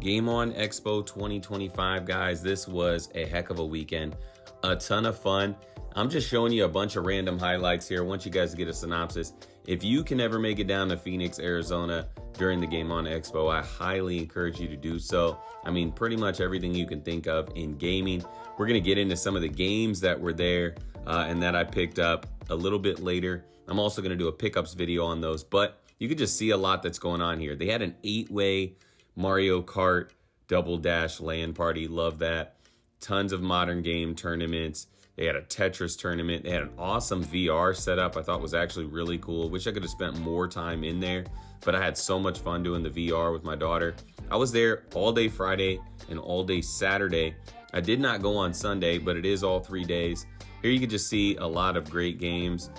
Game On Expo 2025, guys. This was a heck of a weekend. A ton of fun. I'm just showing you a bunch of random highlights here. I want you guys to get a synopsis. If you can ever make it down to Phoenix, Arizona during the Game On Expo, I highly encourage you to do so. I mean, pretty much everything you can think of in gaming. We're going to get into some of the games that were there and that I picked up a little bit later. I'm also going to do a pickups video on those, but you can just see a lot that's going on here. They had an 8-way Mario Kart Double Dash LAN party. Love that. Tons of modern game tournaments. They had a Tetris tournament. They had an awesome VR setup I thought was actually really cool. Wish I could have spent more time in there, but I had so much fun doing the VR with my daughter. I was there all day Friday and all day Saturday. I did not go on Sunday, but it is all 3 days. Here you can just see a lot of great games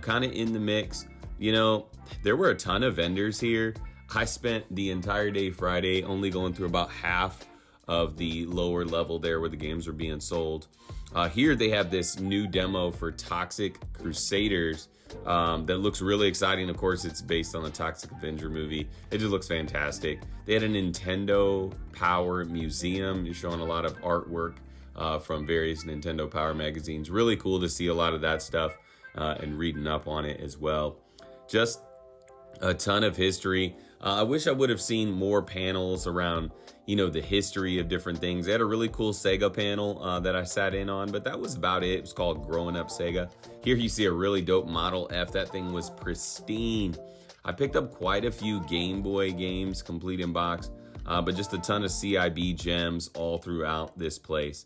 kind of in the mix. You know, there were a ton of vendors here. I spent the entire day Friday only going through about half of the lower level there where the games were being sold. Here they have this new demo for Toxic Crusaders that looks really exciting. Of course, it's based on the Toxic Avenger movie. It just looks fantastic. They had a Nintendo Power Museum. You're showing a lot of artwork from various Nintendo Power magazines. Really cool to see a lot of that stuff and reading up on it as well. Just a ton of history. I wish I would have seen more panels around, you know, the history of different things. They had a really cool Sega panel that I sat in on, but that was about it. It was called Growing Up Sega. Here you see a really dope Model F. That thing was pristine. I picked up quite a few Game Boy games, complete in box, but just a ton of CIB gems all throughout this place.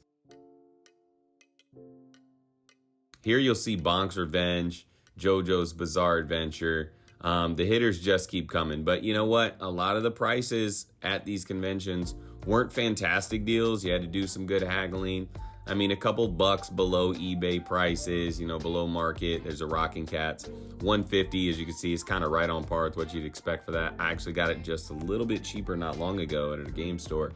Here you'll see Bonk's Revenge, JoJo's Bizarre Adventure. The hitters just keep coming. But you know what? A lot of the prices at these conventions weren't fantastic deals. You had to do some good haggling. I mean, a couple bucks below eBay prices, you know, below market. There's a Rocking Cats. $150, as you can see, is kind of right on par with what you'd expect for that. I actually got it just a little bit cheaper not long ago at a game store.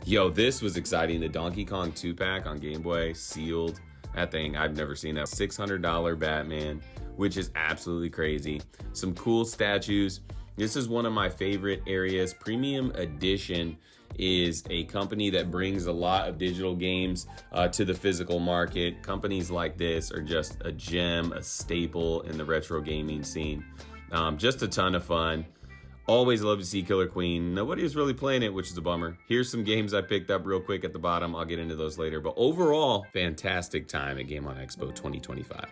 Yo, this was exciting. The Donkey Kong 2-pack on Game Boy, sealed. That thing, I've never seen that. $600 Batman, which is absolutely crazy. Some cool statues. This is one of my favorite areas. Premium Edition is a company that brings a lot of digital games to the physical market. Companies like this are just a gem, a staple in the retro gaming scene. Just a ton of fun. Always love to see Killer Queen. Nobody was really playing it, which is a bummer. Here's some games I picked up real quick at the bottom. I'll get into those later. But overall, fantastic time at Game On Expo 2025.